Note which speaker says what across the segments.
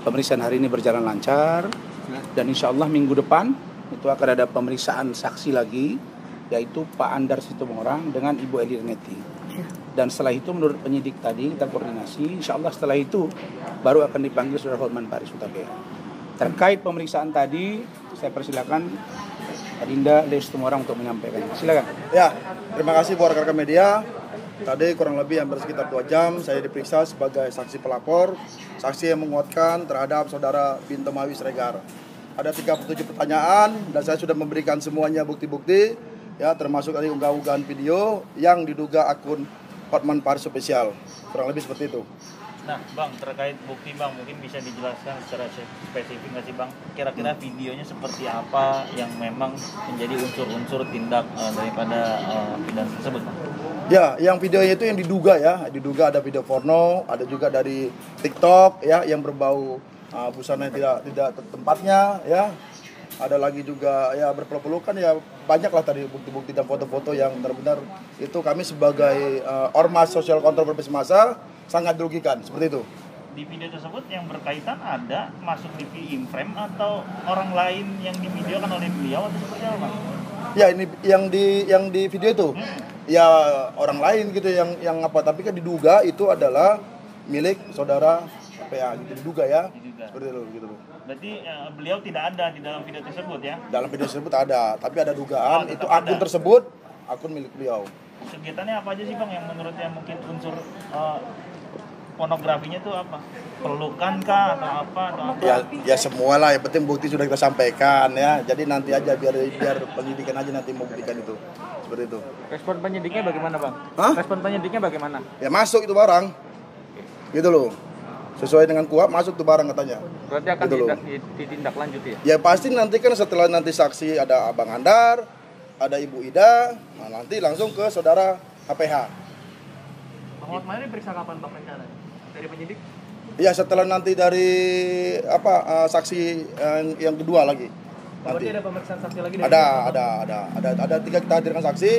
Speaker 1: pemeriksaan hari ini berjalan lancar dan insya Allah minggu depan itu akan ada pemeriksaan saksi lagi, yaitu Pak Andar Situmorang dengan Ibu Eli Reneti. Dan setelah itu menurut penyidik tadi kita koordinasi, insya Allah setelah itu baru akan dipanggil Saudara Hotman Paris Hutapea. Terkait pemeriksaan tadi, saya persilakan Adinda Eli Situmorang untuk menyampaikan. Silakan.
Speaker 2: Ya, terima kasih buat rekan-rekan media. Tadi kurang lebih hampir sekitar 2 jam saya diperiksa sebagai saksi pelapor, saksi yang menguatkan terhadap saudara Binto Mawi Siregar. Ada 37 pertanyaan dan saya sudah memberikan semuanya bukti-bukti, ya termasuk dari unggah-unggahan video yang diduga akun Hotman Paris Official. Kurang lebih seperti itu.
Speaker 3: Nah, Bang, terkait bukti, Bang, mungkin bisa dijelaskan secara spesifik nggak sih, Bang? Kira-kira videonya seperti apa yang memang menjadi unsur-unsur tindak daripada pidana tersebut, Bang?
Speaker 2: Ya, yang videonya itu yang diduga diduga ada video porno, ada juga dari TikTok ya yang berbau busana yang tidak tempatnya ya. Ada lagi juga ya berpeluk-pelukan ya, banyaklah tadi bukti-bukti dan foto-foto yang benar-benar itu kami sebagai ormas sosial kontrol berbasis massa sangat dirugikan seperti itu.
Speaker 3: Di video tersebut yang berkaitan ada masuk di frame atau orang lain yang divideokan oleh beliau atau seperti apa, Bang?
Speaker 2: Ya, ini yang di video itu. Ya orang lain gitu yang apa, tapi kan diduga itu adalah milik saudara PA gitu, diduga ya. Seperti itu gitu loh.
Speaker 3: Berarti beliau tidak ada di dalam video tersebut ya?
Speaker 2: Dalam video tersebut ada, tapi ada dugaan itu akun tersebut akun milik beliau.
Speaker 3: Kegiatannya apa aja sih, Bang, yang menurutnya mungkin unsur pornografinya itu apa? Pelukan kah atau apa?
Speaker 2: Ya semua lah, yang penting bukti sudah kita sampaikan ya. Jadi nanti aja biar penyidikan aja nanti membuktikan itu. Seperti itu.
Speaker 4: Respon penyidiknya bagaimana, Bang?
Speaker 2: Hah?
Speaker 4: Respon penyidiknya bagaimana?
Speaker 2: Ya masuk itu barang. Gitu loh. Sesuai dengan KUHP masuk tuh barang katanya.
Speaker 4: Berarti akan
Speaker 2: gitu
Speaker 4: ditindaklanjuti ya?
Speaker 2: Ya pasti nanti kan setelah nanti saksi ada Abang Andar, ada Ibu Ida, nah nanti langsung ke saudara HPH.
Speaker 4: Bang Hotman ini periksa kapan, Bang, rencana? Dari penyidik?
Speaker 2: Ya setelah nanti dari saksi yang kedua lagi.
Speaker 4: Berarti ada pemeriksaan saksi lagi?
Speaker 2: Ada 3 kita hadirkan saksi.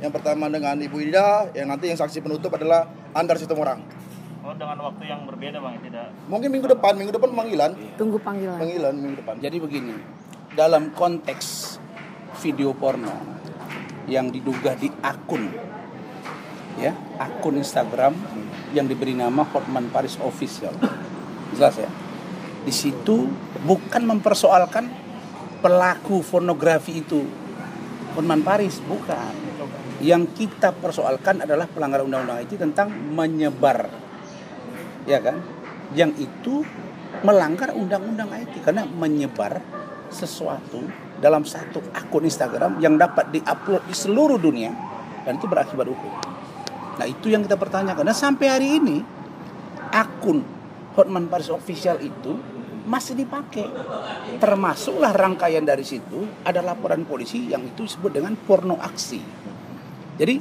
Speaker 2: Yang pertama dengan Ibu Ida, yang nanti yang saksi penutup adalah Andar Situmorang.
Speaker 3: Oh, dengan waktu yang berbeda, Bang, tidak?
Speaker 2: Mungkin minggu depan panggilan.
Speaker 5: Tunggu panggilan.
Speaker 2: Panggilan minggu depan.
Speaker 1: Jadi begini, dalam konteks video porno yang diduga di akun Instagram yang diberi nama Hotman Paris Official, jelas ya. Di situ bukan mempersoalkan pelaku pornografi itu Hotman Paris, bukan. Yang kita persoalkan adalah pelanggaran undang-undang IT tentang menyebar, ya kan? Yang itu melanggar undang-undang IT karena menyebar sesuatu dalam satu akun Instagram yang dapat diupload di seluruh dunia dan itu berakibat hukum. Nah, itu yang kita pertanyakan. Dan sampai hari ini akun Hotman Paris Official itu masih dipakai. Termasuklah rangkaian dari situ ada laporan polisi yang itu disebut dengan porno aksi. Jadi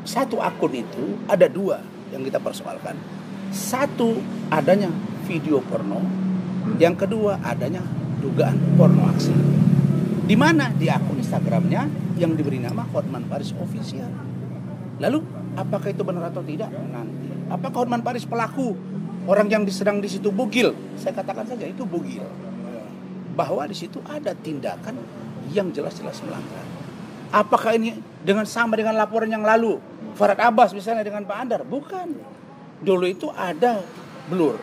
Speaker 1: satu akun itu ada 2 yang kita persoalkan. Satu adanya video porno, yang kedua adanya dugaan porno aksi. Di mana di akun Instagramnya yang diberi nama Hotman Paris Official. Lalu apakah itu benar atau tidak? Nanti. Apakah Hotman Paris pelaku? Orang yang sedang di situ bugil? Saya katakan saja itu bugil. Bahwa di situ ada tindakan yang jelas-jelas melanggar. Apakah ini sama dengan laporan yang lalu? Farhad Abbas misalnya dengan Pak Andar? Bukan. Dulu itu ada blur,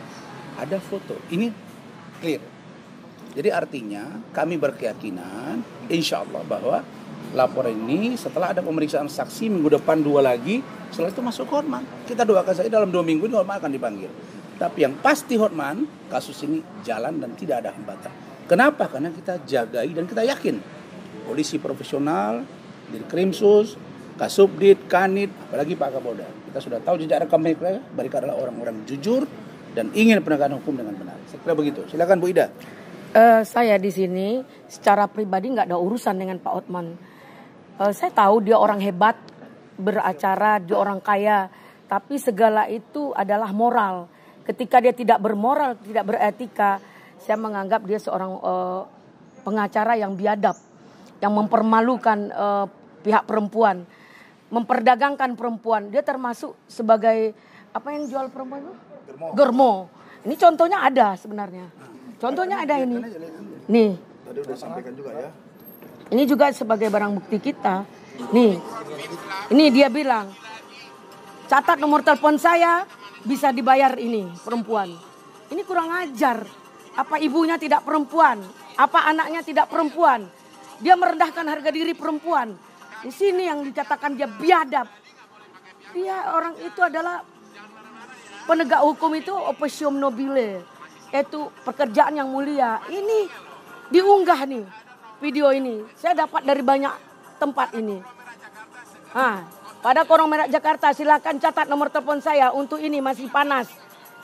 Speaker 1: ada foto. Ini clear. Jadi artinya kami berkeyakinan insya Allah bahwa laporan ini setelah ada pemeriksaan saksi minggu depan 2 lagi, setelah itu masuk Hotman. Kita doakan saja dalam 2 minggu ini Hotman akan dipanggil. Tapi yang pasti Hotman, kasus ini jalan dan tidak ada hambatan. Kenapa? Karena kita jagai dan kita yakin polisi profesional, Dirkrimsus, Kasubdit, Kanit, apalagi Pak Kapolda. Kita sudah tahu jejak rekam mereka adalah orang-orang jujur dan ingin penegakan hukum dengan benar. Saya kira begitu. Silakan Bu Ida.
Speaker 5: Saya di sini secara pribadi nggak ada urusan dengan Pak Hotman. Saya tahu dia orang hebat, beracara, dia orang kaya, tapi segala itu adalah moral. Ketika dia tidak bermoral, tidak beretika, saya menganggap dia seorang pengacara yang biadab, yang mempermalukan pihak perempuan, memperdagangkan perempuan. Dia termasuk sebagai apa yang jual perempuan itu? Germo. Ini contohnya ada sebenarnya. Contohnya ada ini. Nih.
Speaker 2: Tadi udah sampaikan juga ya.
Speaker 5: Ini juga sebagai barang bukti kita. Nih. Ini dia bilang, catat nomor telepon saya, bisa dibayar ini perempuan. Ini kurang ajar. Apa ibunya tidak perempuan? Apa anaknya tidak perempuan? Dia merendahkan harga diri perempuan. Di sini yang dikatakan dia biadab. Dia orang itu adalah penegak hukum itu opposium nobile. Itu pekerjaan yang mulia. Ini diunggah nih video ini. Saya dapat dari banyak tempat ini. Pada Korong Merah Jakarta silakan catat nomor telepon saya untuk ini masih panas.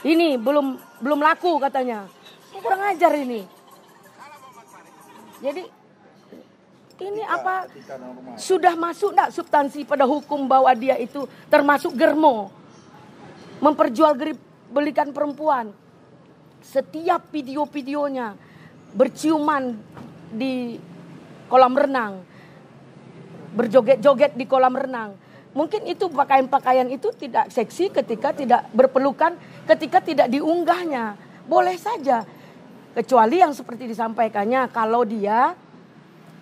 Speaker 5: Ini belum laku katanya. Kurang ajar ini. Jadi ini apa sudah masuk enggak substansi pada hukum bahwa dia itu termasuk germo. Memperjualbelikan perempuan. Setiap video-videonya berciuman di kolam renang. Berjoget-joget di kolam renang. Mungkin itu pakaian-pakaian itu tidak seksi ketika tidak berpelukan, ketika tidak diunggahnya. Boleh saja. Kecuali yang seperti disampaikannya kalau dia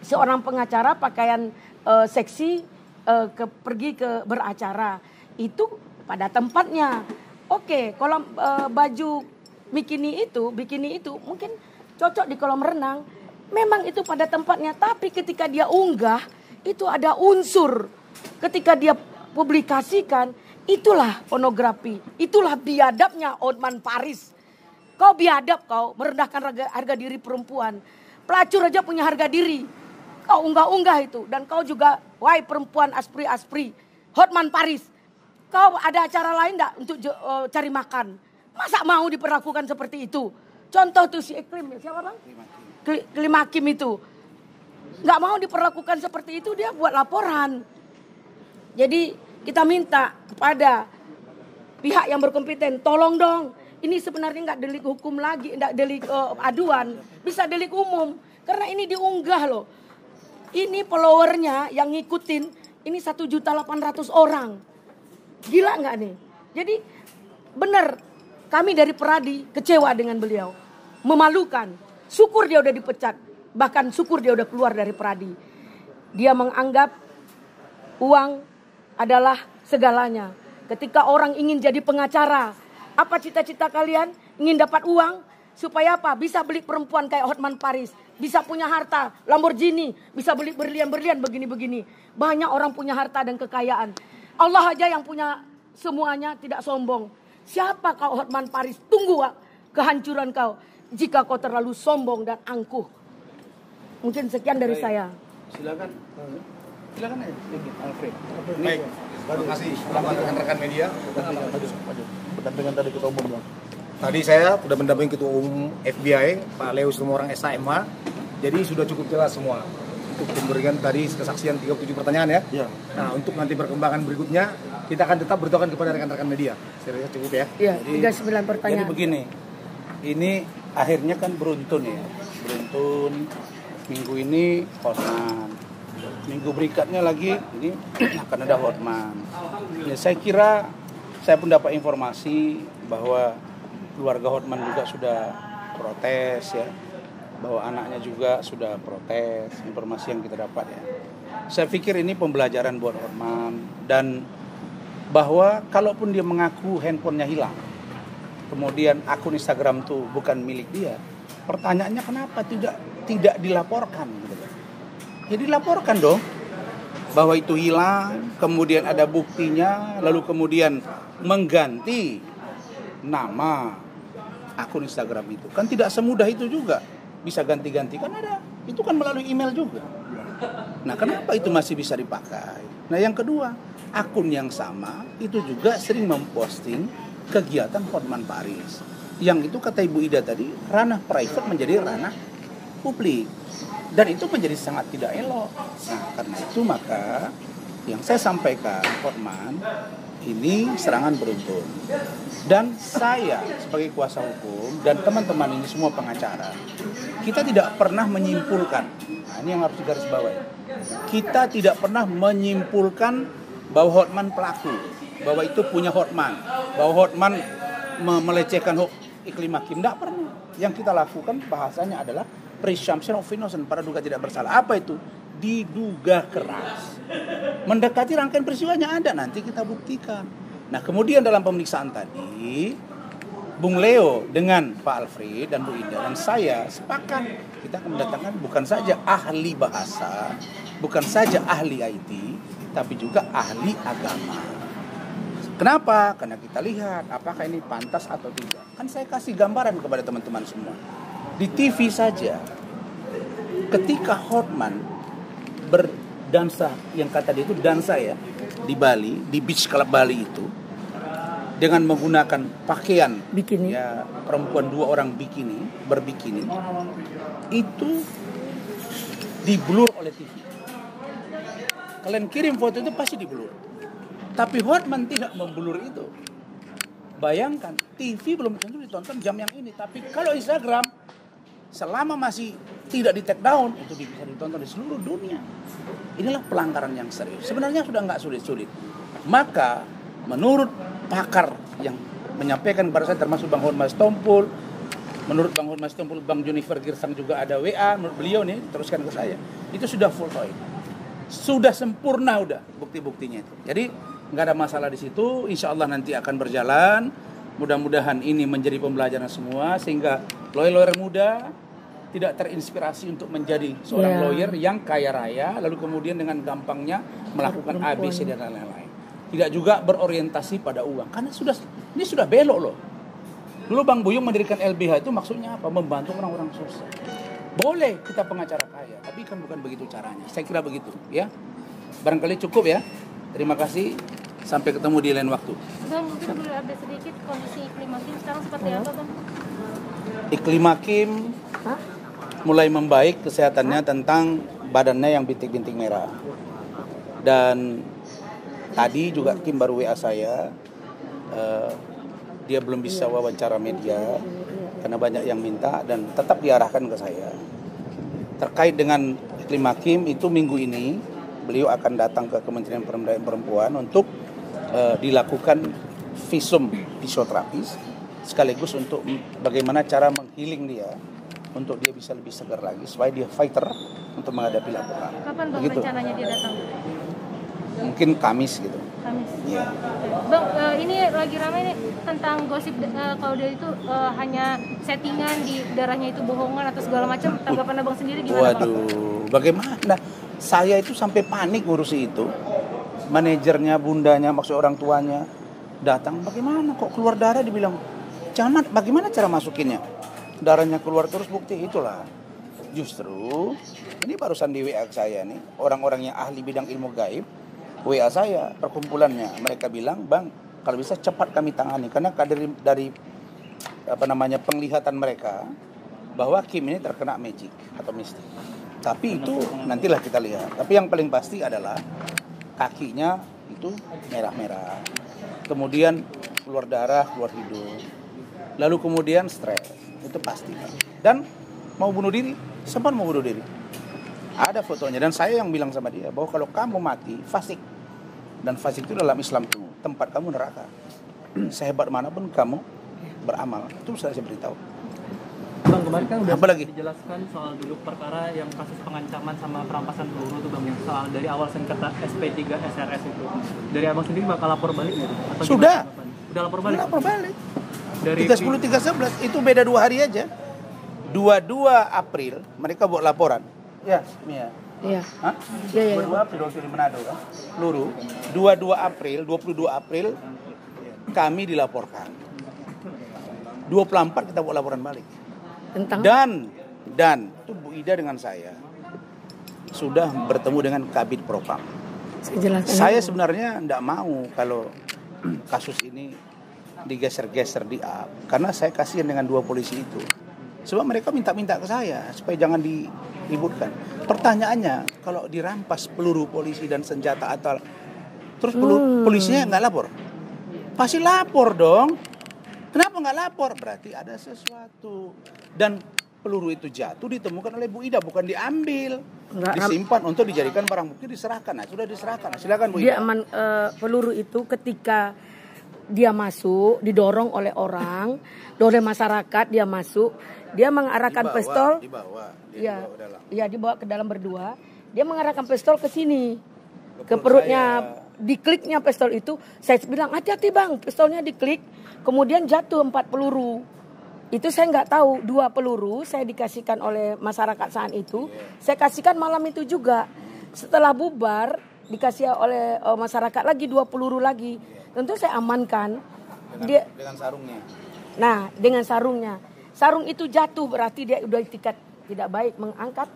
Speaker 5: seorang pengacara pakaian seksi pergi ke beracara. Itu pada tempatnya. Oke, kalau baju bikini itu mungkin cocok di kolam renang. Memang itu pada tempatnya. Tapi ketika dia unggah, itu ada unsur. Ketika dia publikasikan, itulah pornografi. Itulah biadabnya Hotman Paris. Kau biadab kau, merendahkan harga diri perempuan. Pelacur aja punya harga diri. Kau unggah-unggah itu. Dan kau juga, wahai perempuan aspri-aspri. Hotman Paris. Kau ada acara lain enggak untuk cari makan? Masa mau diperlakukan seperti itu? Contoh tuh si Iklim, siapa bang? Iklim Hakim itu. Nggak mau diperlakukan seperti itu, dia buat laporan. Jadi kita minta kepada pihak yang berkompeten, tolong dong. Ini sebenarnya nggak delik hukum lagi, nggak delik aduan. Bisa delik umum. Karena ini diunggah loh. Ini followernya yang ngikutin, ini 1.800.000 orang. Gila nggak nih? Jadi benar, kami dari Peradi kecewa dengan beliau. Memalukan. Syukur dia udah dipecat. Bahkan syukur dia udah keluar dari Peradi. Dia menganggap uang adalah segalanya. Ketika orang ingin jadi pengacara, apa cita-cita kalian? Ingin dapat uang? Supaya apa? Bisa beli perempuan kayak Hotman Paris. Bisa punya harta, Lamborghini. Bisa beli berlian-berlian begini-begini. Banyak orang punya harta dan kekayaan. Allah aja yang punya semuanya, tidak sombong. Siapa kau Hotman Paris? Tunggu kehancuran kau. Jika kau terlalu sombong dan angkuh. Mungkin sekian dari saya.
Speaker 1: Silakan aja, Alfred.
Speaker 6: Baik, terima kasih rekan-rekan media.
Speaker 2: Berdampingan tadi ketua umum bang.
Speaker 6: Tadi saya sudah mendampingi ketua umum FBI, Pak Leus Rumorang SHMA. Jadi sudah cukup jelas semua. Untuk memberikan tadi kesaksian 37 pertanyaan ya.
Speaker 2: Iya.
Speaker 6: Nah, untuk nanti perkembangan berikutnya kita akan tetap beritahukan kepada rekan-rekan media. Saya cukup ya.
Speaker 5: Iya, 39 pertanyaan.
Speaker 1: Jadi begini, ini akhirnya kan beruntun ya. Beruntun, minggu ini Hotman. Minggu berikutnya lagi ini akan ada Hotman. Ya, saya kira saya pun dapat informasi bahwa keluarga Hotman juga sudah protes ya. Bahwa anaknya juga sudah protes, informasi yang kita dapat ya. Saya pikir ini pembelajaran buat Hotman. Dan bahwa kalaupun dia mengaku handphonenya hilang, kemudian akun Instagram itu bukan milik dia, pertanyaannya kenapa tidak dilaporkan gitu. Jadi laporkan dong bahwa itu hilang, kemudian ada buktinya, lalu kemudian mengganti nama akun Instagram itu. Kan tidak semudah itu juga. Bisa ganti-ganti, kan ada. Itu kan melalui email juga. Nah, kenapa itu masih bisa dipakai? Nah, yang kedua, akun yang sama itu juga sering memposting kegiatan Hotman Paris. Yang itu kata Ibu Ida tadi, ranah private menjadi ranah publik. Dan itu menjadi sangat tidak elok. Nah, karena itu maka yang saya sampaikan, Hotman, ini serangan beruntun. Dan saya sebagai kuasa hukum dan teman-teman ini semua pengacara, kita tidak pernah menyimpulkan. Nah, ini yang harus digarisbawahi. Kita tidak pernah menyimpulkan bahwa Hotman pelaku, bahwa itu punya Hotman, bahwa Hotman melecehkan iklim hakim. Tidak pernah. Yang kita lakukan bahasanya adalah presumption of innocence, praduga tidak bersalah. Apa itu? Diduga keras. Mendekati rangkaian peristiwanya ada, nanti kita buktikan. Nah kemudian dalam pemeriksaan tadi, Bung Leo dengan Pak Alfred dan Bu Ida dan saya sepakat kita akan mendatangkan bukan saja ahli bahasa, bukan saja ahli IT, tapi juga ahli agama. Kenapa? Karena kita lihat apakah ini pantas atau tidak. Kan saya kasih gambaran kepada teman-teman semua. Di TV saja, ketika Hotman berdansa, yang kata dia itu dansa ya, di Bali, di Beach Club Bali itu, dengan menggunakan pakaian
Speaker 5: Bikini.
Speaker 1: ya perempuan 2 orang berbikini, itu diblur oleh TV. Kalian kirim foto itu pasti diblur. Tapi Hotman tidak memblur itu. Bayangkan, TV belum tentu ditonton jam yang ini. Tapi kalau Instagram, selama masih tidak di take down, itu bisa ditonton di seluruh dunia. Inilah pelanggaran yang serius. Sebenarnya sudah nggak sulit-sulit. Maka menurut pakar yang menyampaikan kepada saya, termasuk Bang Hormas Tompul, menurut Bang Hormas Tompul, Bang Junifer Girsang juga ada WA, menurut beliau nih, teruskan ke saya. Itu sudah full point. Sudah sempurna udah bukti-buktinya itu. Jadi nggak ada masalah di situ. Insya Allah nanti akan berjalan. Mudah-mudahan ini menjadi pembelajaran semua sehingga lawyer-lawyer muda tidak terinspirasi untuk menjadi seorang lawyer yang kaya raya lalu kemudian dengan gampangnya melakukan ABC dan lain-lain. Tidak juga berorientasi pada uang karena ini sudah belok loh. Dulu Bang Buyung mendirikan LBH itu maksudnya apa? Membantu orang-orang susah. Boleh kita pengacara kaya, tapi kan bukan begitu caranya. Saya kira begitu, ya. Barangkali cukup ya. Terima kasih. Sampai ketemu di lain waktu.
Speaker 7: Bang, mungkin boleh update sedikit kondisi iklim hakim sekarang seperti apa, Bang?
Speaker 1: Iklim hakim mulai membaik kesehatannya tentang badannya yang bintik-bintik merah. Dan tadi juga Kim baru WA saya. Dia belum bisa wawancara media karena banyak yang minta dan tetap diarahkan ke saya. Terkait dengan iklim hakim itu minggu ini beliau akan datang ke Kementerian Pemberdayaan Perempuan untuk dilakukan visum fisioterapis sekaligus untuk bagaimana cara menghealing dia untuk dia bisa lebih segar lagi supaya dia fighter untuk menghadapi laporan.
Speaker 7: Kapan Bang
Speaker 1: begitu.
Speaker 7: rencananya dia datang?
Speaker 1: Mungkin Kamis gitu.
Speaker 7: Kamis.
Speaker 1: Iya.
Speaker 7: Bang, ini lagi ramai nih tentang gosip kalau dia itu hanya settingan, di darahnya itu bohongan atau segala macam. Tanggapan Abang sendiri gimana, Bang?
Speaker 1: Waduh, bagaimana? Saya itu sampai panik ngurusi itu. Manajernya, bundanya, maksud orang tuanya datang. Bagaimana kok keluar darah dibilang? Jangan, bagaimana cara masukinnya? Darahnya keluar terus bukti itulah. Justru ini barusan di WA saya nih, orang-orang yang ahli bidang ilmu gaib WA saya perkumpulannya. Mereka bilang, "Bang, kalau bisa cepat kami tangani karena dari penglihatan mereka bahwa Kim ini terkena magic atau mistik." Tapi itu nantilah kita lihat. Tapi yang paling pasti adalah kakinya itu merah-merah. Kemudian keluar darah, keluar hidung. Lalu kemudian stres. Itu pasti. Dan mau bunuh diri, sempat mau bunuh diri. Ada fotonya dan saya yang bilang sama dia bahwa kalau kamu mati fasik, dan fasik itu dalam Islam itu tempat kamu neraka. Sehebat manapun kamu beramal, itu sudah saya beritahu.
Speaker 4: Bang, kemarin kan udah
Speaker 1: Apalagi?
Speaker 4: dijelaskan soal duduk perkara yang kasus pengancaman sama perampasan peluru tuh Bang, yang soal dari awal sengketa SP3 SRS itu. Dari Abang sendiri bakal lapor balik nggak tuh? Atau
Speaker 1: Sudah.
Speaker 4: gimana? Udah lapor balik?
Speaker 1: Lapor balik.
Speaker 4: Dari
Speaker 1: 30 311 itu beda 2 hari aja. 22 April mereka buat laporan. Ya, Mia.
Speaker 5: Iya.
Speaker 1: Hah?
Speaker 5: Iya, iya.
Speaker 1: 22 April waktu di Manado kan? Peluru. 22 April kami dilaporkan. 24 kita buat laporan balik.
Speaker 5: Tentang
Speaker 1: Dan itu Bu Ida dengan saya sudah bertemu dengan Kabid Propam. Saya sebenarnya tidak mau kalau kasus ini digeser-geser di up karena saya kasihan dengan 2 polisi itu. Sebab mereka minta-minta ke saya supaya jangan diributkan. Pertanyaannya, kalau dirampas peluru polisi dan senjata atau terus polisinya nggak lapor? Pasti lapor dong. Kenapa nggak lapor? Berarti ada sesuatu. Dan peluru itu jatuh ditemukan oleh Bu Ida, bukan diambil. Disimpan untuk dijadikan barang bukti, diserahkan. Nah, sudah diserahkan. Nah, silakan Bu Ida.
Speaker 5: Dia peluru itu ketika dia masuk, didorong oleh orang, oleh masyarakat dia masuk, dia mengarahkan pistol. Dibawa ke dalam berdua. Dia mengarahkan pistol ke sini, ke perutnya, dikliknya pistol itu. Saya bilang hati-hati bang, pistolnya diklik, kemudian jatuh 4 peluru. Itu saya nggak tahu, 2 peluru saya dikasihkan oleh masyarakat saat itu, saya kasihkan malam itu juga. Setelah bubar dikasih oleh masyarakat lagi 2 peluru lagi. Tentu saya amankan
Speaker 1: dengan sarungnya.
Speaker 5: Nah, dengan sarungnya. Sarung itu jatuh berarti dia udah tidak baik mengangkat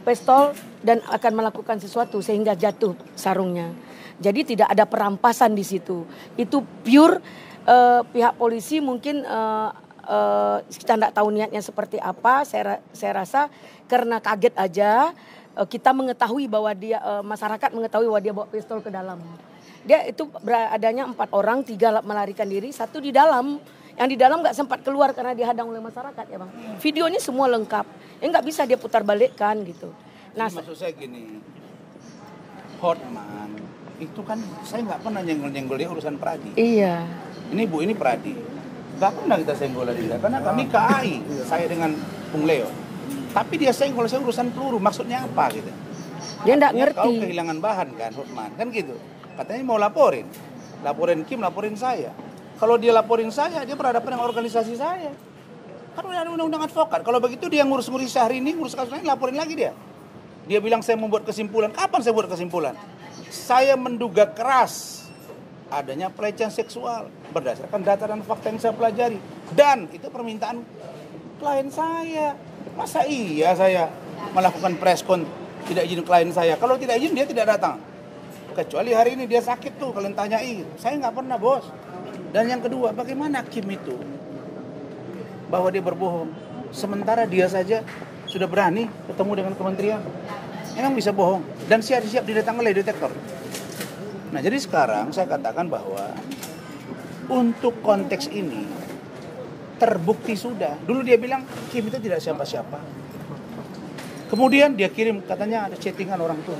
Speaker 5: pistol dan akan melakukan sesuatu sehingga jatuh sarungnya. Jadi tidak ada perampasan di situ. Itu pure pihak polisi mungkin kita tidak tahu niatnya seperti apa. Saya rasa karena kaget aja kita mengetahui bahwa dia masyarakat mengetahui bahwa dia bawa pistol ke dalam. Dia itu adanya 4 orang, 3 melarikan diri, 1 di dalam. Yang di dalam nggak sempat keluar karena dihadang oleh masyarakat ya bang. Videonya semua lengkap. Nggak bisa dia putar balikkan gitu.
Speaker 1: Nah maksud saya gini, Hotman itu kan saya nggak pernah nyenggol dia urusan Pradi.
Speaker 5: Iya.
Speaker 1: Ini Bu, ini Pradi. Nggak pernah kita senggol dia karena kami KAI, saya dengan Bung Leo. Tapi dia senggol saya urusan peluru, maksudnya apa gitu?
Speaker 5: Dia nggak ngerti.
Speaker 1: Kau kehilangan bahan kan Hotman, kan gitu. Katanya mau laporin Kim, laporin saya. Kalau dia laporin saya, dia berhadapan dengan organisasi saya. Kan udah ada undang-undang advokat. Kalau begitu dia ngurus-ngurus Syahrini, ngurus kasus lain, laporin lagi dia. Dia bilang saya membuat kesimpulan. Kapan saya buat kesimpulan? Saya menduga keras adanya pelecehan seksual berdasarkan data dan fakta yang saya pelajari. Dan itu permintaan klien saya. Masa iya saya melakukan press con tidak izin klien saya? Kalau tidak izin dia tidak datang. Kecuali hari ini dia sakit tuh, kalian tanyai. Saya nggak pernah bos. Dan yang kedua, bagaimana Kim itu bahwa dia berbohong, sementara dia saja sudah berani ketemu dengan kementerian, emang bisa bohong dan siap-siap didatangkan oleh detektor. Nah jadi sekarang saya katakan bahwa untuk konteks ini terbukti sudah. Dulu dia bilang Kim itu tidak siapa-siapa. Kemudian dia kirim katanya ada chattingan orang tua.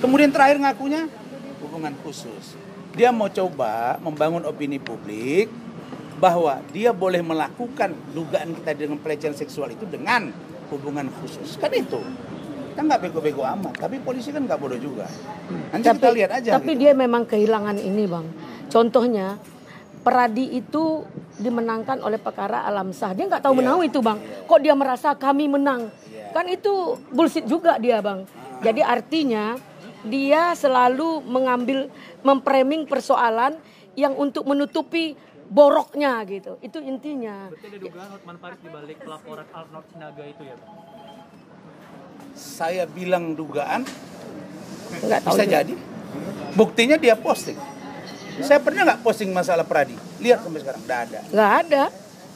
Speaker 1: Kemudian terakhir ngakunya hubungan khusus. Dia mau coba membangun opini publik bahwa dia boleh melakukan dugaan kita dengan pelecehan seksual itu dengan hubungan khusus. Kan itu. Kita nggak bego-bego amat. Tapi polisi kan nggak bodoh juga. Nanti kita lihat aja.
Speaker 5: Tapi
Speaker 1: gitu.
Speaker 5: dia memang kehilangan ini bang. Contohnya Pradi itu dimenangkan oleh perkara alam sah. Dia nggak tahu menang itu bang. Kok dia merasa kami menang? Kan itu bullshit juga dia bang. Jadi artinya dia selalu memframing persoalan yang untuk menutupi boroknya gitu. Itu intinya.
Speaker 4: Berarti ada dugaan Hotman Paris dibalik pelaporan Arnold Sinaga itu ya Pak?
Speaker 1: Saya bilang dugaan,
Speaker 5: Nggak tahu
Speaker 1: bisa
Speaker 5: juga.
Speaker 1: jadi. Buktinya dia posting. Saya pernah nggak posting masalah Pradi? Lihat sampai sekarang, nggak ada.
Speaker 5: Nggak ada.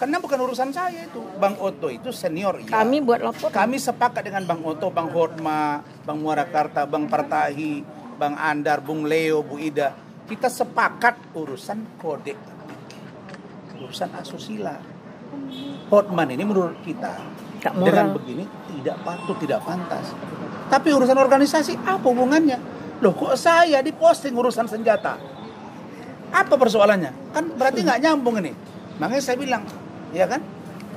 Speaker 1: Karena bukan urusan saya itu. Bang Otto itu senior. Ya.
Speaker 5: Kami buat lapor.
Speaker 1: Kami sepakat dengan Bang Otto, Bang Hotma, Bang Muarakarta, Bang Partahi, Bang Andar, Bung Leo, Bu Ida. Kita sepakat urusan kode etik. Urusan asusila. Hotman ini menurut kita
Speaker 5: Tak moral.
Speaker 1: dengan begini tidak patut, tidak pantas. Tapi urusan organisasi apa hubungannya? Loh kok saya diposting urusan senjata? Apa persoalannya? Kan berarti nggak nyambung ini. Makanya saya bilang, ya kan?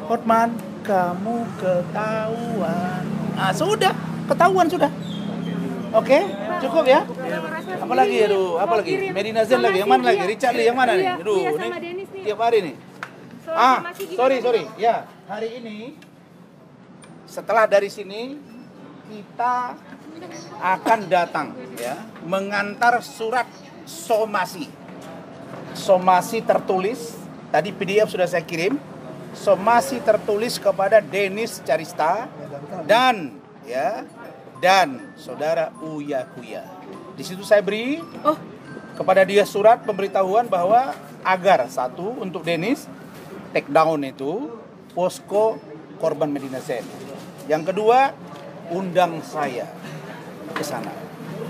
Speaker 1: Hotman, kamu ketahuan. Ah sudah, ketahuan sudah. Oke, cukup ya. Apalagi aduh, apalagi Medina Zen lagi, yang mana lagi? Richard Lee yang mana nih? Aduh, ini tiap hari nih. Sorry. Ya, hari ini setelah dari sini kita akan datang ya, mengantar surat somasi. Somasi tertulis, tadi PDF sudah saya kirim. Somasi tertulis kepada Denis Carista dan saudara Uya Kuya. Di situ saya beri kepada dia surat pemberitahuan bahwa agar satu untuk Denis take down itu posko korban Medina Zen. Yang kedua, undang saya ke sana.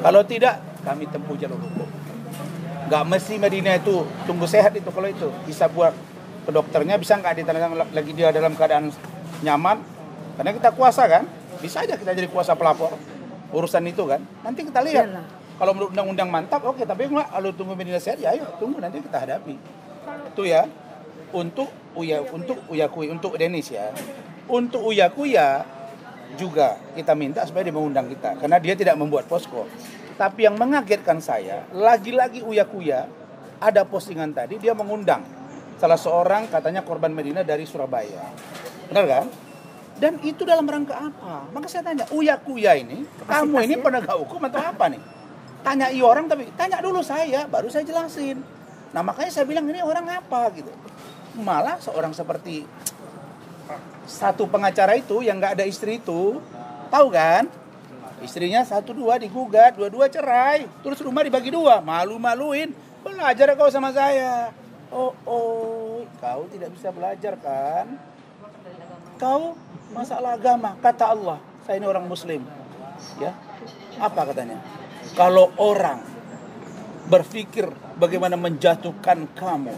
Speaker 1: Kalau tidak, kami tempuh jalur hukum. Gak mesti Medina itu tunggu sehat itu, kalau itu bisa buat ke dokternya, bisa nggak ditanda lagi dia dalam keadaan nyaman, karena kita kuasa kan, bisa aja kita jadi kuasa pelapor urusan itu kan, nanti kita lihat. Kalau menurut undang-undang mantap, oke. Tapi enggak, kalau tunggu Medina sehat, ya ayo tunggu nanti kita hadapi. Itu ya. Untuk Uya Kuya, untuk Denis ya. Untuk Uya Kuya juga kita minta supaya dia mengundang kita, karena dia tidak membuat posko. Tapi yang mengagetkan saya, lagi-lagi Uya Kuya ada postingan tadi dia mengundang salah seorang katanya korban Medina dari Surabaya. Benar kan? Dan itu dalam rangka apa? Maka saya tanya, Uya Kuya ini, kamu ini penegak hukum atau apa nih? Tanya orang, tapi tanya dulu saya, baru saya jelasin. Nah makanya saya bilang ini orang apa gitu. Malah seorang seperti satu pengacara itu yang nggak ada istri itu, tahu kan? Istrinya 1-2 digugat, 2-2 cerai, terus rumah dibagi 2, malu-maluin. Belajar kau sama saya. Oh, kau tidak bisa belajar kan? Kau masalah agama, kata Allah, saya ini orang Muslim, ya. Apa katanya? Kalau orang berpikir bagaimana menjatuhkan kamu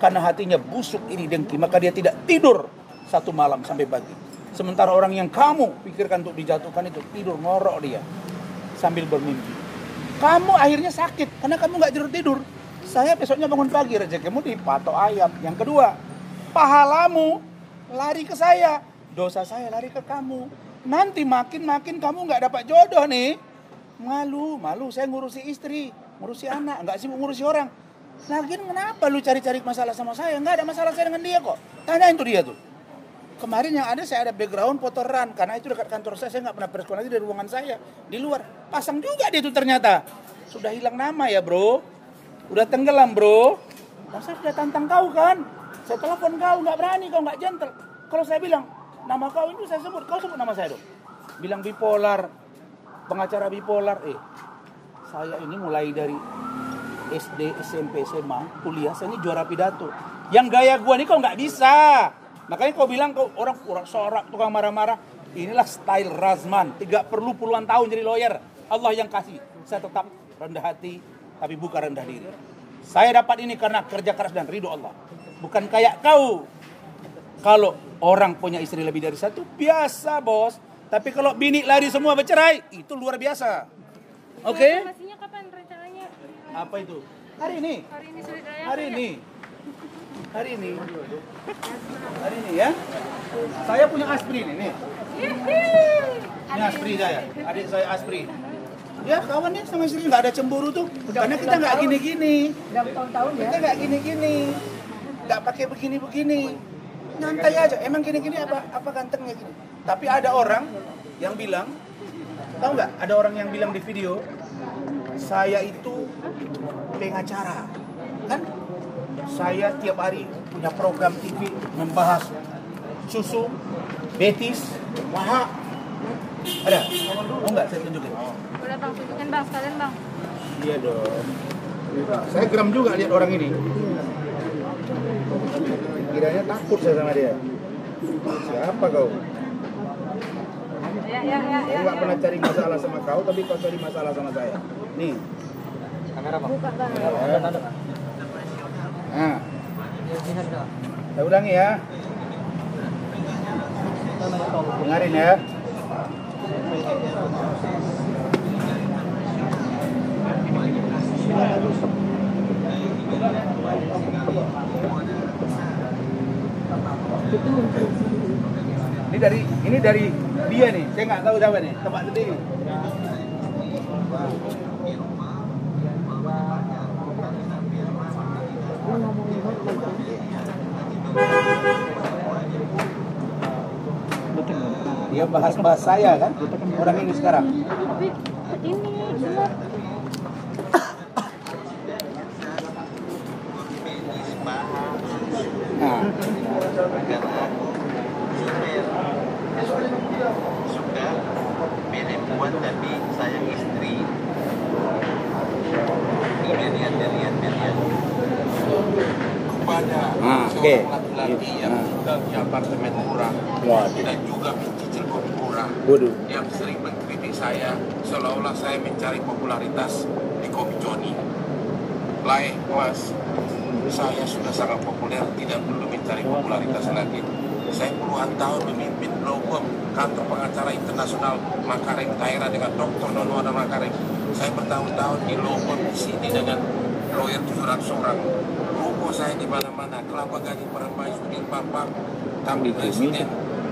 Speaker 1: karena hatinya busuk iri dengki, maka dia tidak tidur 1 malam sampai pagi. Sementara orang yang kamu pikirkan untuk dijatuhkan itu tidur ngorok dia sambil bermimpi. Kamu akhirnya sakit karena kamu nggak tidur. Saya besoknya bangun pagi, rezekimu dipatok ayam. Yang kedua, pahalamu lari ke saya, dosa saya lari ke kamu. Nanti makin kamu nggak dapat jodoh nih. Malu, saya ngurusi istri, ngurusi anak, nggak sibuk ngurusi orang. Lagian kenapa lu cari-cari masalah sama saya? Nggak ada masalah saya dengan dia kok. Tanyain tuh dia tuh. Kemarin yang ada saya ada background foto run, karena itu dekat kantor saya nggak pernah preskon lagi dari ruangan saya. Di luar, pasang juga dia tuh ternyata. Sudah hilang nama ya bro. Udah tenggelam bro. Nah, saya sudah tantang kau kan. Saya telepon kau, nggak berani, kau nggak gentle. Kalau saya bilang, nama kau itu saya sebut, kau sebut nama saya dong. Bilang bipolar, pengacara bipolar. Saya ini mulai dari SD, SMP, SMA, kuliah, saya ini juara pidato. Yang gaya gua nih kau nggak bisa. Makanya kau bilang kau orang sorak, tukang marah-marah. Inilah style Razman. Tidak perlu puluhan tahun jadi lawyer. Allah yang kasih. Saya tetap rendah hati, tapi bukan rendah diri. Saya dapat ini karena kerja keras dan ridho Allah. Bukan kayak kau. Kalau orang punya istri lebih dari 1, biasa bos. Tapi kalau bini lari semua bercerai, itu luar biasa. Oke?
Speaker 7: Informasinya kapan rencananya?
Speaker 1: Apa itu? Hari ini. Hari ini ya. Saya punya aspirin ini. Ini aspirin saya. Adik saya aspirin. Ya kawan nih sama istri nggak ada cemburu tuh. Karena kita nggak gini-gini.
Speaker 5: Udah bertahun-tahun ya.
Speaker 1: Kita nggak gini-gini. Nggak pakai begini-begini. Nyantai aja. Emang gini-gini apa gantengnya gini. Tapi ada orang yang bilang, tahu nggak? Ada orang yang bilang di video, saya itu pengacara, kan? Saya tiap hari punya program TV membahas susu, betis, wahak. Ada? Oh enggak, saya tunjukin.
Speaker 7: Boleh bang, tunjukin bang, sekalian bang.
Speaker 1: Iya dong. Saya geram juga lihat orang ini. Kiranya takut saya sama dia. Siapa kau? Aku nggak pernah cari masalah sama kau, tapi kau cari masalah sama saya. Nih.
Speaker 4: Kamera bang.
Speaker 7: Buka bang.
Speaker 1: Nah. Saya ulangi ya. Dengarin ya. Ini dari dia nih. Saya nggak tahu siapa nih. Tempat sendiri. Dia bahas saya kan, orang ini sekarang.
Speaker 7: Tapi ini semua.
Speaker 1: Nah.
Speaker 8: Suka perempuan tapi sayang istri. Lihat kepada seorang laki-laki yang tinggal di apartemen murah dan juga mencicil kopi murah yang sering mengkritik saya seolah-olah saya mencari popularitas di kopi Joni. Lain mas, saya sudah sangat populer, tidak perlu mencari popularitas lagi. Saya puluhan tahun memimpin law firm kantor pengacara internasional Makarim Taira dengan Dr. Nono Ada Makarim. Saya bertahun-tahun di logo di sini dengan lawyer 700 orang. Logo saya di mana-mana, Kelapa Gading, Perambai, Sudir Papa, Tambi Presiden,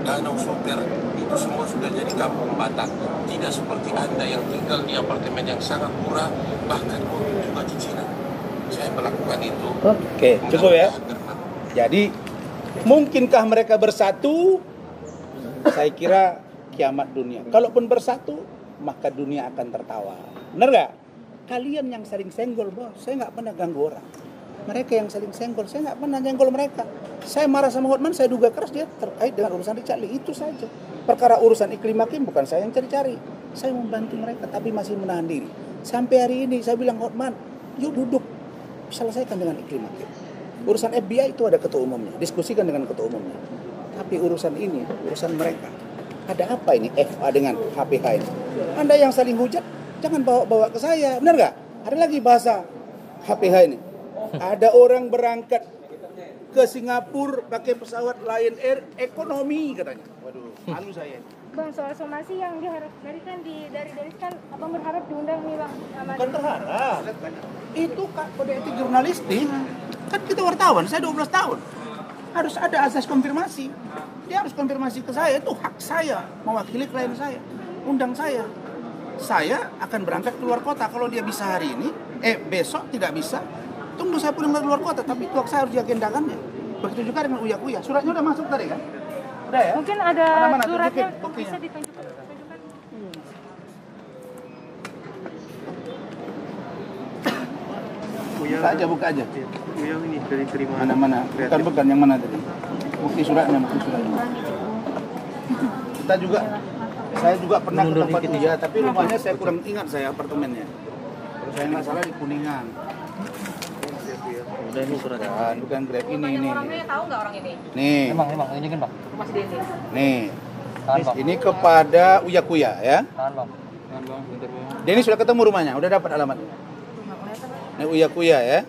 Speaker 8: Danau Soter, itu semua sudah jadi kampung Batak. Tidak seperti Anda yang tinggal di apartemen yang sangat murah, bahkan juga cicilan. Saya melakukan itu.
Speaker 1: Oke, cukup ya. Jadi, mungkinkah mereka bersatu? Saya kira kiamat dunia. Kalaupun bersatu, maka dunia akan tertawa. Benar gak? Kalian yang saling senggol, bos. Saya nggak pernah ganggu orang. Mereka yang saling senggol, saya nggak pernah senggol mereka. Saya marah sama Hotman, saya duga keras dia terkait dengan urusan Richard Lee. Itu saja. Perkara urusan iklim hakim bukan saya yang cari-cari. Saya membantu mereka, tapi masih menahan diri. Sampai hari ini saya bilang, Hotman, yuk duduk. Selesaikan dengan iklim hakim. Urusan FBI itu ada ketua umumnya. Diskusikan dengan ketua umumnya. Tapi urusan ini, urusan mereka. Ada apa ini FA dengan HPH ini? Anda yang saling hujat, jangan bawa-bawa ke saya. Benar nggak? Ada lagi bahasa HPH ini. Ada orang berangkat ke Singapura pakai pesawat Lion Air ekonomi katanya. Waduh, malu saya.
Speaker 7: Bang, soal somasi yang diharap dari Denis kan abang berharap diundang nih bang.
Speaker 1: Bukan berharap. Itu kode etik jurnalistik. Kan kita wartawan, saya 12 tahun. Harus ada asas konfirmasi. Dia harus konfirmasi ke saya, itu hak saya mewakili klien saya. Undang saya. Saya akan berangkat keluar kota. Kalau dia bisa hari ini, besok tidak bisa, tunggu saya pulang ke luar kota. Tapi itu hak saya harus diagendakannya. Begitu juga dengan Uya Kuya. Suratnya udah masuk tadi kan? Udah ya?
Speaker 7: Mungkin ada
Speaker 1: mana,
Speaker 7: suratnya
Speaker 1: tunjukin,
Speaker 7: bisa ditunjukkan.
Speaker 1: Buka aja.
Speaker 9: Yang ini dari terima.
Speaker 1: Mana? Bukan yang mana tadi? Bukti suratnya. Saya juga pernah ke tempat Uya, tapi rumahnya saya kurang ingat saya apartemennya. Kalau saya nggak salah di Kuningan.
Speaker 3: Udah ini suratnya.
Speaker 1: Bukan Grab ini.
Speaker 10: Orangnya tahu nggak orang ini?
Speaker 1: Nih.
Speaker 3: Emang ini kan bang.
Speaker 10: Mas Denis.
Speaker 1: Nih.
Speaker 3: Tahan bang.
Speaker 1: Ini kepada Uya Kuya ya.
Speaker 3: Tahan bang.
Speaker 1: Denny sudah ketemu rumahnya, udah dapat alamatnya. Ini Uya Kuya ya.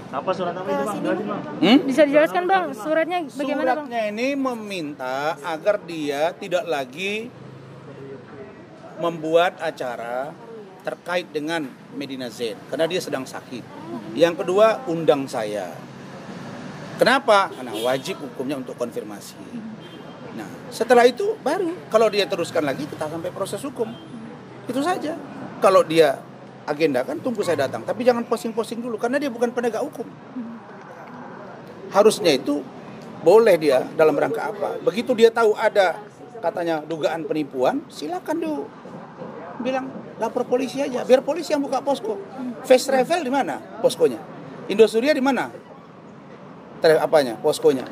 Speaker 3: Apa surat apa itu bang? Jelasin bang.
Speaker 7: Bisa dijelaskan bang, suratnya bagaimana bang?
Speaker 1: Suratnya ini meminta agar dia tidak lagi membuat acara terkait dengan Medina Zain karena dia sedang sakit. Yang kedua, undang saya. Kenapa? Karena wajib hukumnya untuk konfirmasi. Nah, setelah itu baru kalau dia teruskan lagi kita sampai proses hukum. Itu saja. Kalau dia agendakan, tunggu saya datang. Tapi jangan posting-posting dulu karena dia bukan penegak hukum. Harusnya itu boleh dia dalam rangka apa? Begitu dia tahu ada katanya dugaan penipuan, silakan dulu bilang lapor polisi aja. Biar polisi yang buka posko. Fast Travel di mana poskonya? Indosuria di mana? Poskonya.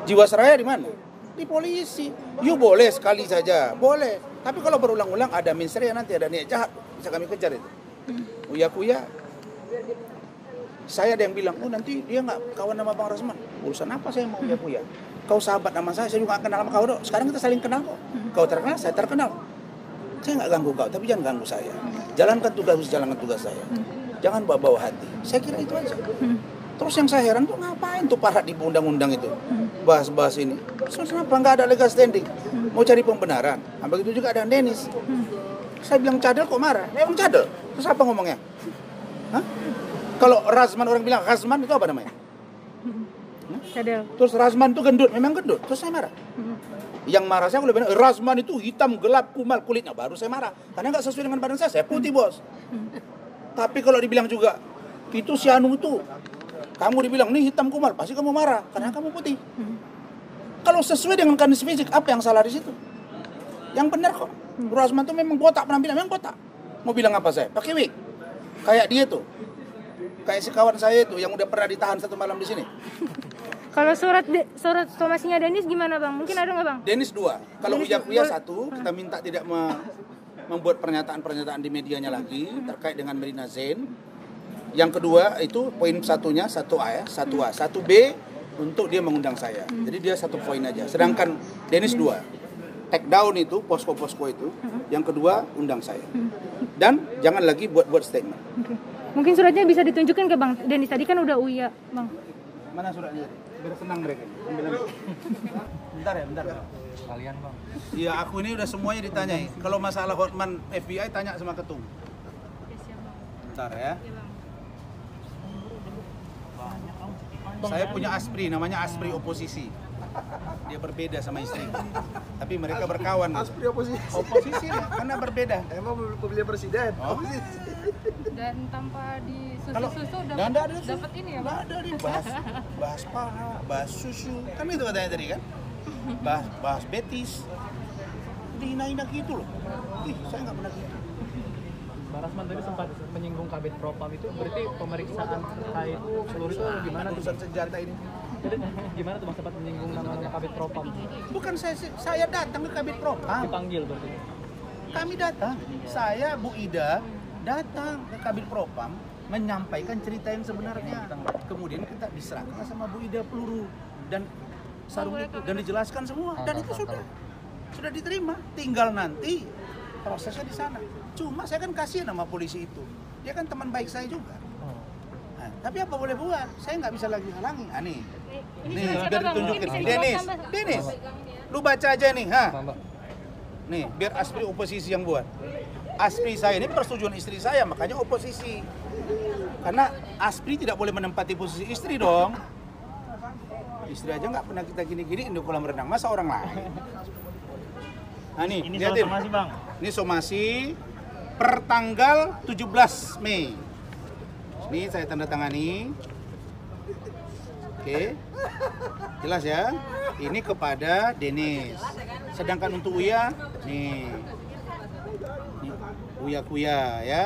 Speaker 1: Jiwasraya di mana? Di polisi. You boleh sekali saja, boleh. Tapi kalau berulang-ulang ada mensreya nanti ada niat jahat, bisa kami kejar itu. Uya Kuya, saya ada yang bilang, nanti dia nggak kawan sama Bang Rasman. Urusan apa saya mau Uya Kuya? Kau sahabat sama saya juga nggak kenal sama kau dong. Sekarang kita saling kenal kok. Kau terkenal, saya terkenal. Saya nggak ganggu kau, tapi jangan ganggu saya. Jalankan tugas saya. Jangan bawa hati. Saya kira itu aja. Terus yang saya heran tuh ngapain tuh para di undang-undang itu bahas-bahas ini. Terus kenapa nggak ada legal standing? Mau cari pembenaran. Begitu juga ada Denis. Saya bilang cadel kok marah. Memang cadel. Terus apa ngomongnya? Hah? Kalau Rasman orang bilang Rasman itu apa namanya?
Speaker 7: Cadel.
Speaker 1: Terus Rasman itu gendut, memang gendut. Terus saya marah. Yang marah saya kalau bilang Rasman itu hitam gelap kumal kulitnya, baru saya marah. Karena nggak sesuai dengan badan saya putih bos. Tapi kalau dibilang juga itu si Anu itu, kamu dibilang nih hitam kumal, pasti kamu marah karena kamu putih. Kalau sesuai dengan kondisi fisik, apa yang salah di situ? Yang benar kok. Rasman itu memang botak penampilan, memang botak. Mau bilang apa saya? Pakai wig. Kayak dia tuh. Kayak si kawan saya itu yang udah pernah ditahan 1 malam di sini.
Speaker 7: Kalau surat somasinya Denis gimana bang? Mungkin ada nggak bang?
Speaker 1: Denis 2. Kalau Uya Kuya 1, kita minta tidak membuat pernyataan-pernyataan di medianya lagi terkait dengan Medina Zain. Yang kedua itu poin satunya 1A ya, 1A, 1B untuk dia mengundang saya. Jadi dia 1 poin aja. Sedangkan Denis 2. Take down itu posko-posko itu. Yang kedua undang saya. Dan jangan lagi buat statement.
Speaker 7: Okay. Mungkin suratnya bisa ditunjukkan ke Bang Denis, tadi kan udah Uya, Bang.
Speaker 1: Mana suratnya? Biar senang mereka. Bentar ya.
Speaker 4: Kalian bang.
Speaker 1: Iya, aku ini udah semuanya ditanyai. Kalau masalah Hotman FBI tanya sama ketum.
Speaker 7: Oke, siap bang.
Speaker 1: Bentar ya.
Speaker 7: Iya bang.
Speaker 1: Saya punya aspri, namanya aspri oposisi. Dia berbeda sama istri. Tapi mereka berkawan.
Speaker 2: Aspri oposisi.
Speaker 1: Oposisi ya, karena berbeda.
Speaker 2: Emang pemilihan presiden.
Speaker 1: Oh.
Speaker 7: Dan tanpa di
Speaker 1: Kalau
Speaker 7: susu-susu
Speaker 1: nggak ada
Speaker 7: dapat ini ya
Speaker 1: nggak
Speaker 7: bang?
Speaker 1: ada nih bahas paha, bahas susu, kan itu katanya tadi kan? Bahas betis, dihina-hina gitu loh. Ih, saya nggak pernah gitu.
Speaker 4: Bang Rasman tadi sempat menyinggung Kabid Propam itu, berarti pemeriksaan terkait seluruh itu gimana tuh?
Speaker 1: Urusan senjata ini.
Speaker 4: Jadi gimana tuh bang, sempat menyinggung nama Kabid Propam?
Speaker 1: Bukan saya datang ke Kabid Propam.
Speaker 4: Dipanggil berarti?
Speaker 1: Kami datang. Saya, Bu Ida, datang ke Kabid Propam menyampaikan cerita yang sebenarnya. Kemudian kita diserahkan sama Bu Ida peluru dan sarung itu dan dijelaskan semua dan itu sudah diterima. Tinggal nanti prosesnya di sana. Cuma saya kan kasihan sama polisi itu. Dia kan teman baik saya juga. Nah, tapi apa boleh buat? Saya nggak bisa lagi halangi. Ah, nih,
Speaker 7: Ini
Speaker 1: nih
Speaker 7: siapa,
Speaker 1: biar
Speaker 7: Bang?
Speaker 1: ditunjukin.
Speaker 7: Mungkin bisa
Speaker 1: Denis,
Speaker 7: dijawab, Bang.
Speaker 1: Denis, lu baca aja nih, ha? Nih, biar aspri oposisi yang buat. Aspri saya ini persetujuan istri saya, makanya oposisi. Karena aspri tidak boleh menempati posisi istri dong. Istri aja nggak pernah kita gini-gini di kolam renang, masa orang lain? Nah nih,
Speaker 3: Ini
Speaker 1: lihatin.
Speaker 3: somasi bang.
Speaker 1: Ini somasi per tanggal 17 Mei. Ini saya tanda tangani. Oke. Jelas ya? Ini kepada Denis. Sedangkan untuk Uya, nih. Nih, Uya Kuya ya.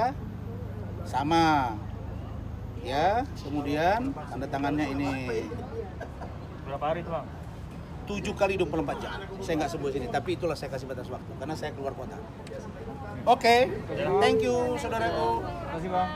Speaker 1: Sama. Ya, kemudian tanda tangannya ini.
Speaker 3: Berapa hari tuh bang?
Speaker 1: 7 kali 24 jam. Saya nggak sebut sini, tapi itulah saya kasih batas waktu karena saya keluar kota. Oke, thank you saudaraku.
Speaker 3: Terima kasih bang.